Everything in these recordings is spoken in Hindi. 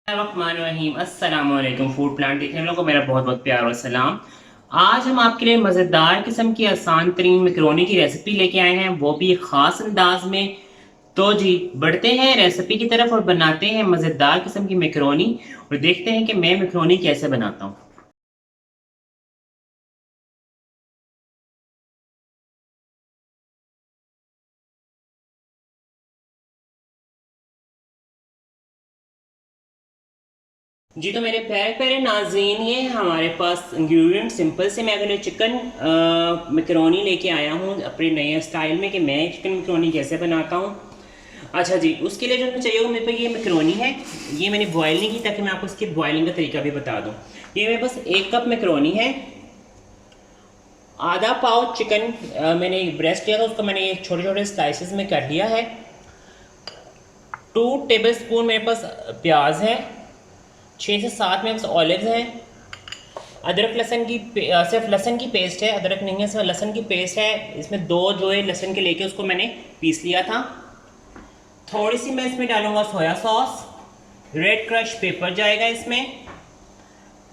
रहीम अस्सलाम वालेकुम। फूड प्लांट देखने वालों को मेरा बहुत बहुत प्यार और सलाम। आज हम आपके लिए मज़ेदार किस्म की आसान तरीन मैकरोनी की रेसिपी लेके आए हैं, वो भी एक ख़ास अंदाज में। तो जी बढ़ते हैं रेसिपी की तरफ और बनाते हैं मज़ेदार किस्म की मैकरोनी और देखते हैं कि मैं मैकरोनी कैसे बनाता हूँ। जी तो मेरे प्यारे प्यारे नाज़रीन, ये हमारे पास इंग्रेडिएंट सिंपल से मैं अगले चिकन मैकरोनी लेके आया हूँ अपने नए स्टाइल में कि मैं चिकन मैकरोनी कैसे बनाता हूँ। अच्छा जी, उसके लिए जो हमें चाहिए होगा, मेरे पास ये मैकरोनी है। ये मैंने बॉयल नहीं की ताकि मैं आपको इसके बॉयलिंग का तरीका भी बता दूँ। ये मेरे पास 1 कप मैकरोनी है। आधा पाव चिकन मैंने ब्रेस्ट लिया था, उसको मैंने ये छोटे छोटे स्लाइसेस में कर लिया है। 2 टेबल स्पून मेरे पास प्याज है। 6 से 7 मेरे पास ऑलिव्स हैं। अदरक लहसन की सिर्फ लहसन की पेस्ट है, अदरक नहीं है, सिर्फ लहसन की पेस्ट है। इसमें 2 जो है लहसन के लेके उसको मैंने पीस लिया था। थोड़ी सी मैं इसमें डालूंगा soya sauce. Red crush paper जाएगा इसमें,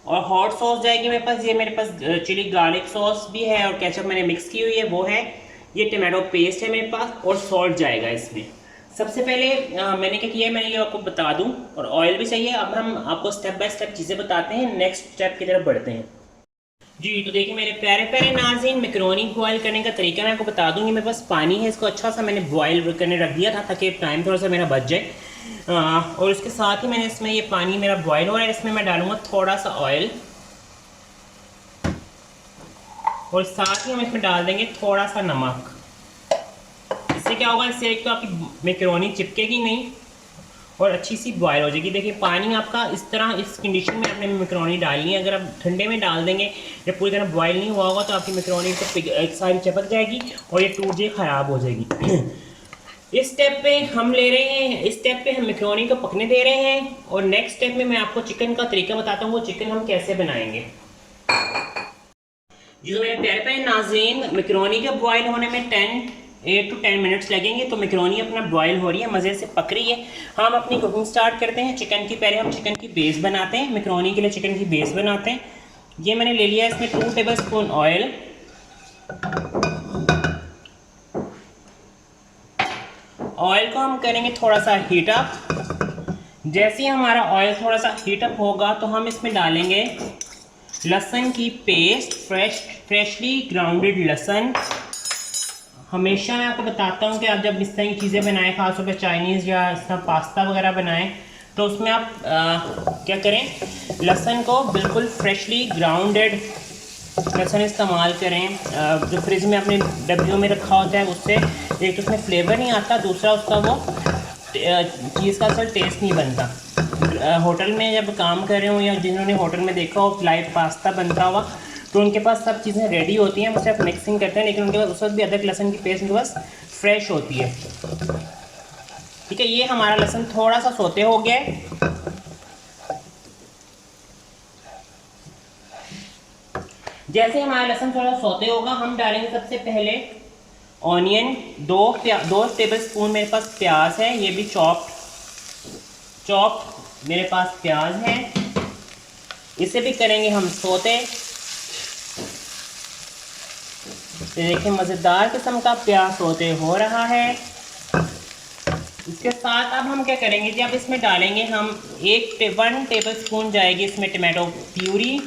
और हॉट सॉस जाएगी मेरे पास। ये मेरे पास चिली गार्लिक सॉस भी है और केचप मैंने मिक्स की हुई है वो है। ये टमाटो पेस्ट है मेरे पास, और सॉल्ट जाएगा इसमें। सबसे पहले मैंने क्या किया है, मैंने ये आपको बता दूं, और ऑयल भी चाहिए। अब हम आपको स्टेप बाय स्टेप चीज़ें बताते हैं, नेक्स्ट स्टेप की तरफ बढ़ते हैं। जी तो देखिए मेरे प्यारे प्यारे नाज़रीन, मैकरोनी बॉयल करने का तरीका मैं आपको बता दूंगी। मेरे पास पानी है, इसको अच्छा सा मैंने बॉयल करने रख दिया था ताकि टाइम थोड़ा सा मेरा बच जाए। और इसके साथ ही मैंने इसमें ये पानी मेरा बॉयल हो रहा है, इसमें मैं डालूंगा थोड़ा सा ऑयल, और साथ ही हम इसमें डाल देंगे थोड़ा सा नमक। इससे क्या होगा, इससे एक तो आपकी मैकरोनी चिपकेगी नहीं और अच्छी सी बॉयल हो जाएगी। देखिए पानी आपका इस तरह, इस कंडीशन में आपने मैकरोनी डालनी है। अगर आप ठंडे में डाल देंगे, जब पूरी तरह बॉयल नहीं हुआ होगा, तो आपकी मैकरोनी तो एक सारी चिपक जाएगी और ये टूट जाए, ख़राब हो जाएगी। इस स्टेप पे हम ले रहे हैं, इस स्टेप पे हम मैकरोनी को पकने दे रहे हैं, और नेक्स्ट स्टेप में मैं आपको चिकन का तरीका बताता हूँ, वो चिकन हम कैसे बनाएंगे। जो मेरे प्यारे प्यारे नाज़रीन, मैकरोनी के बॉयल होने में 8 to 10 मिनट्स लगेंगे। तो मैकरोनी अपना बॉयल हो रही है, मज़े से पक रही है। हम अपनी कुकिंग स्टार्ट करते हैं चिकन की। पहले हम चिकन की बेस बनाते हैं, मैकरोनी के लिए चिकन की बेस बनाते हैं। ये मैंने ले लिया है, इसमें 2 टेबल स्पून ऑयल। ऑयल को हम करेंगे थोड़ा सा हीट अप। जैसे ही हमारा ऑयल थोड़ा सा हीट अप होगा, तो हम इसमें डालेंगे लहसुन की पेस्ट, फ्रेशली ग्राउंडेड लहसुन। हमेशा मैं आपको बताता हूँ कि आप जब इस तरह की चीज़ें बनाएं, खासतौर पर चाइनीज़ या इस तरह पास्ता वगैरह बनाएं, तो उसमें आप क्या करें, लहसुन को बिल्कुल फ्रेशली ग्राउंडेड लहसुन इस्तेमाल करें। जो फ्रिज में अपने डब्बियों में रखा होता है, उससे एक तो उसमें फ्लेवर नहीं आता, दूसरा उसका वो चीज़ का असल टेस्ट नहीं बनता। होटल में जब काम कर रहे हो, या जिन्होंने होटल में देखा हो लाइव पास्ता बनता हुआ, तो उनके पास सब चीज़ें रेडी होती हैं, वो सिर्फ मिक्सिंग करते हैं, लेकिन उनके पास उस वक्त भी अदरक लहसुन की पेस्ट उनके पास फ्रेश होती है। ठीक है, ये हमारा लहसुन थोड़ा सा सोते हो गया है। जैसे हमारा लहसुन थोड़ा सोते होगा, हम डालेंगे सबसे पहले ऑनियन। 2 टेबल स्पून मेरे पास प्याज है, ये भी चॉप मेरे पास प्याज है। इसे भी करेंगे हम सोते। देखिए मज़ेदार किस्म का प्याज सोते हो रहा है। इसके साथ अब हम क्या करेंगे जी, अब इसमें डालेंगे हम 1 टेबल स्पून जाएगी इसमें टमाटो प्यूरी।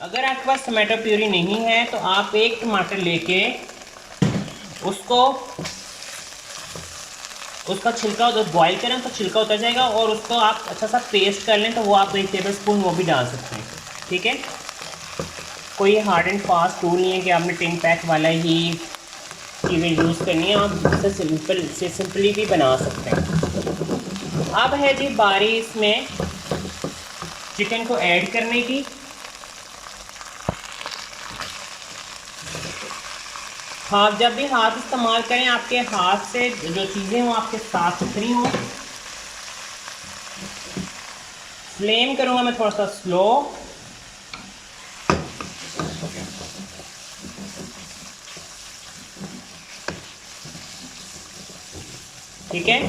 अगर आपके पास टमाटो प्यूरी नहीं है, तो आप 1 टमाटर लेके उसका छिलका उधर बॉईल करें तो छिलका उतर जाएगा, और उसको आप अच्छा सा पेस्ट कर लें, तो वो आप 1 टेबल स्पून वो भी डाल सकते हैं। ठीक है, कोई हार्ड एंड फास्ट रूल नहीं है कि आपने टिन पैक वाला ही चीज़ें यूज़ करनी है, आप इसे सिंपली भी बना सकते हैं। अब है जी बारी इसमें चिकन को ऐड करने की। हाँ, जब भी हाथ इस्तेमाल करें, आपके हाथ से जो चीज़ें हों आपके साफ सुथरी हों। फ्लेम करूँगा मैं थोड़ा सा स्लो। ठीक है,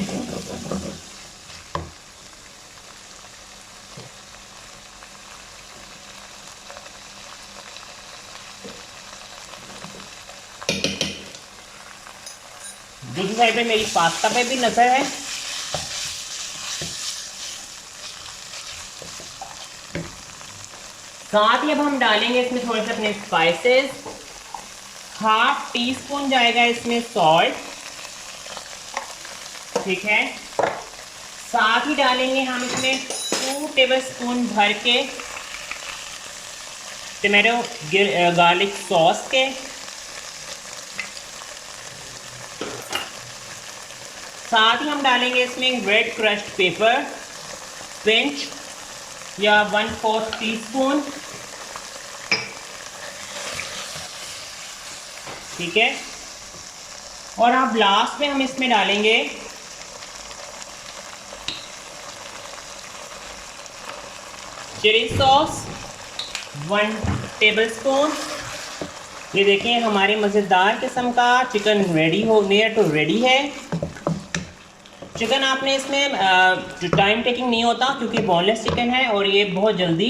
साइड पे मेरी पास्ता पे भी नज़र है। साथ ही अब हम डालेंगे इसमें थोड़े से अपने स्पाइसेस। 1/2 टीस्पून जाएगा इसमें सॉल्ट, ठीक है। साथ ही डालेंगे हम इसमें 2 टेबलस्पून भर के टमाटो गार्लिक सॉस के। साथ ही हम डालेंगे इसमें रेड क्रश्ड पेपर पिंच या 1/4 टीस्पून, ठीक है। और अब लास्ट में हम इसमें डालेंगे चिली सॉस 1 टेबलस्पून। ये देखिए हमारे मज़ेदार किस्म का चिकन रेडी हो, नियर टू रेडी है। चिकन आपने इसमें टाइम टेकिंग नहीं होता क्योंकि बोनलेस चिकन है और ये बहुत जल्दी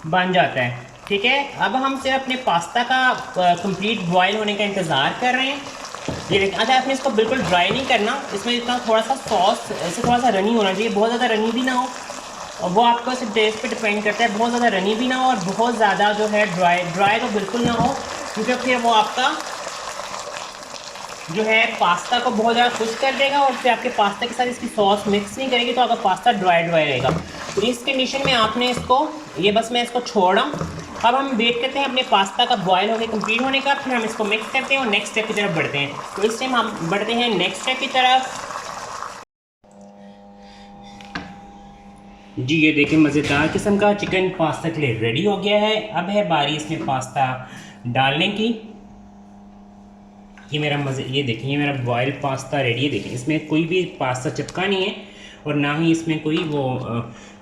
बन जाता है, ठीक है। अब हम सिर्फ अपने पास्ता का कंप्लीट बॉयल होने का इंतज़ार कर रहे हैं। ये देखिए, अच्छा आपने इसको बिल्कुल ड्राई नहीं करना, इसमें इतना थोड़ा सा सॉस ऐसे थोड़ा सा रनी होना चाहिए, बहुत ज़्यादा रनी भी ना हो, और वो आपको इस टेस्ट पे डिपेंड करता है। बहुत ज़्यादा रनी भी ना हो और बहुत ज़्यादा जो है ड्राई तो बिल्कुल ना हो, क्योंकि फिर वो आपका जो है पास्ता को बहुत ज़्यादा खुश कर देगा और फिर आपके पास्ता के साथ इसकी सॉस मिक्स नहीं करेगी तो आपका पास्ता ड्राई रहेगा। तो इस कंडीशन में आपने इसको, ये बस मैं इसको छोड़ रहा हूँ। अब हम वेट करते हैं अपने पास्ता का बॉयल होकर कंप्लीट होने का, फिर हम इसको मिक्स करते हैं और नेक्स्ट स्टेप की तरफ बढ़ते हैं। तो इस टाइम हम बढ़ते हैं नेक्स्ट स्टेप की तरफ। जी ये देखिए मज़ेदार किस्म का चिकन पास्ता के लिए रेडी हो गया है। अब है बारी इसमें पास्ता डालने की। ये देखिए ये मेरा बॉयल पास्ता रेडी है। देखिए इसमें कोई भी पास्ता चिपका नहीं है और ना ही इसमें कोई वो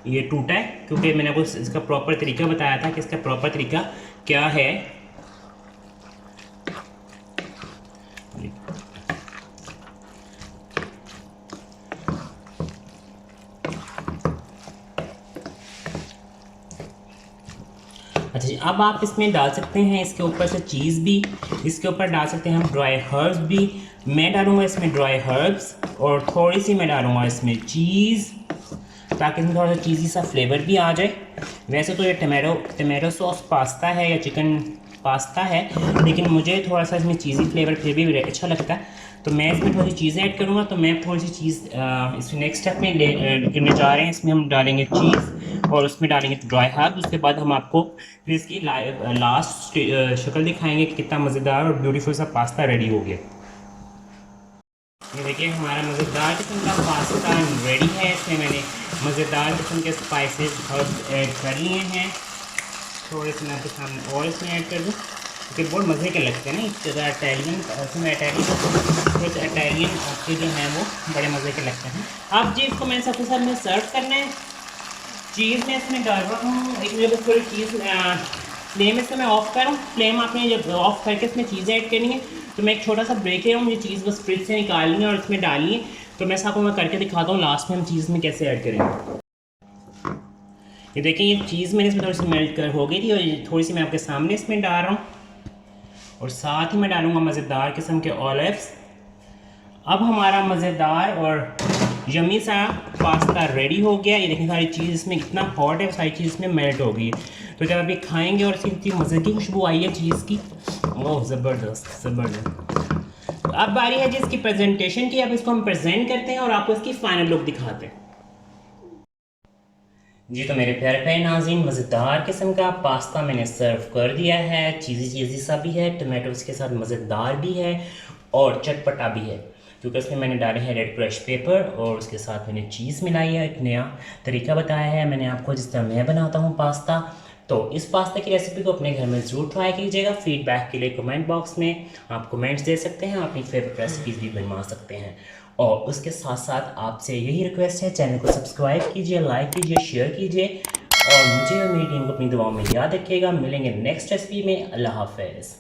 ये टूटा है, क्योंकि मैंने आपको इसका प्रॉपर तरीका बताया था कि इसका प्रॉपर तरीका क्या है। अच्छा जी, अब आप इसमें डाल सकते हैं इसके ऊपर से चीज़ भी, इसके ऊपर डाल सकते हैं हम ड्राई हर्ब्स भी। मैं डालूँगा इसमें ड्राई हर्ब्स और थोड़ी सी मैं डालूँगा इसमें चीज़, ताकि इसमें थोड़ा सा चीज़ी सा फ्लेवर भी आ जाए। वैसे तो ये टमाटो सॉस पास्ता है या चिकन पास्ता है, लेकिन मुझे थोड़ा सा इसमें चीज़ी फ्लेवर फिर भी अच्छा लगता है, तो मैं इसमें थोड़ी सी चीज़ें ऐड करूँगा। तो मैं थोड़ी सी चीज़ इसमें नेक्स्ट स्टेप में करने जा रहे हैं। इसमें हम डालेंगे चीज़ और उसमें डालेंगे ड्राई हर्ब। उसके बाद हम आपको फिर इसकी लास्ट शक्ल दिखाएंगे कि कितना मज़ेदार और ब्यूटीफुल सा पास्ता रेडी हो गया। ये देखिए हमारा मज़ेदार किस्म का पास्ता रेडी है। इसमें मैंने मज़ेदार किस्म के स्पाइसेस हर्ब्स ऐड कर लिए हैं। थोड़े से मैं आपके सामने और इसमें ऐड कर दूँ क्योंकि बहुत मज़े के लगते हैं ना। इस जगह इटालियन आपके जो हैं वो बड़े मज़े के लगते हैं। अब जी इसको मैंने सबके साथ में सर्व करना है। चीज़ मैं इसमें डाल रहा हूँ, एक जब थोड़ी चीज़ फ्लेम इसमें मैं ऑफ़ कर रहा हूँ। फ्लेम आपने जब ऑफ़ करके इसमें चीज़ें ऐड करनी है, तो मैं एक छोटा सा ब्रेक ले रहा हूँ। मुझे चीज़ बस फ्रिज से निकालनी है और इसमें डालनी है। तो मैं आपको मैं करके दिखाता हूँ लास्ट में हम चीज़ में कैसे ऐड करेंगे। ये देखिए ये चीज़ मैंने इसमें थोड़ी सी मेल्ट कर हो गई थी और थोड़ी सी मैं आपके सामने इसमें डाल रहा हूँ और साथ ही मैं डालूँगा मज़ेदार किस्म के ऑलिव्स। अब हमारा मज़ेदार और यमी सा पास्ता रेडी हो गया। ये देखिए सारी चीज़ इसमें कितना हॉट है, सारी चीज़ इसमें मेल्ट हो गई है। तो जब आप ये खाएंगे और इसकी इतनी मज़े की खुशबू आई है चीज़ की, ओह ज़बरदस्त ज़बरदस्त। अब बारी है जी इसकी प्रेजेंटेशन की। अब इसको हम प्रेजेंट करते हैं और आपको इसकी फाइनल लुक दिखाते हैं। जी तो मेरे प्यारे प्यारे नाज़रीन, मज़ेदार किस्म का पास्ता मैंने सर्व कर दिया है। चीज़ी सा भी है, टमाटोस के साथ मज़ेदार भी है और चटपटा भी है, क्योंकि उसमें मैंने डाले हैं रेड क्रश पेपर और उसके साथ मैंने चीज़ मिलाई है। एक नया तरीका बताया है मैंने आपको जिस तरह मैं बनाता हूँ पास्ता। तो इस पास्ता की रेसिपी को अपने घर में ज़रूर ट्राई कीजिएगा। फीडबैक के लिए कमेंट बॉक्स में आप कमेंट्स दे सकते हैं, अपनी फेवरेट रेसिपीज़ भी बनवा सकते हैं। और उसके साथ साथ आपसे यही रिक्वेस्ट है, चैनल को सब्सक्राइब कीजिए, लाइक कीजिए, शेयर कीजिए और मुझे और मेरी टीम को अपनी दुआओं में याद रखिएगा। मिलेंगे नेक्स्ट रेसिपी में। अल्लाह हाफ़िज़।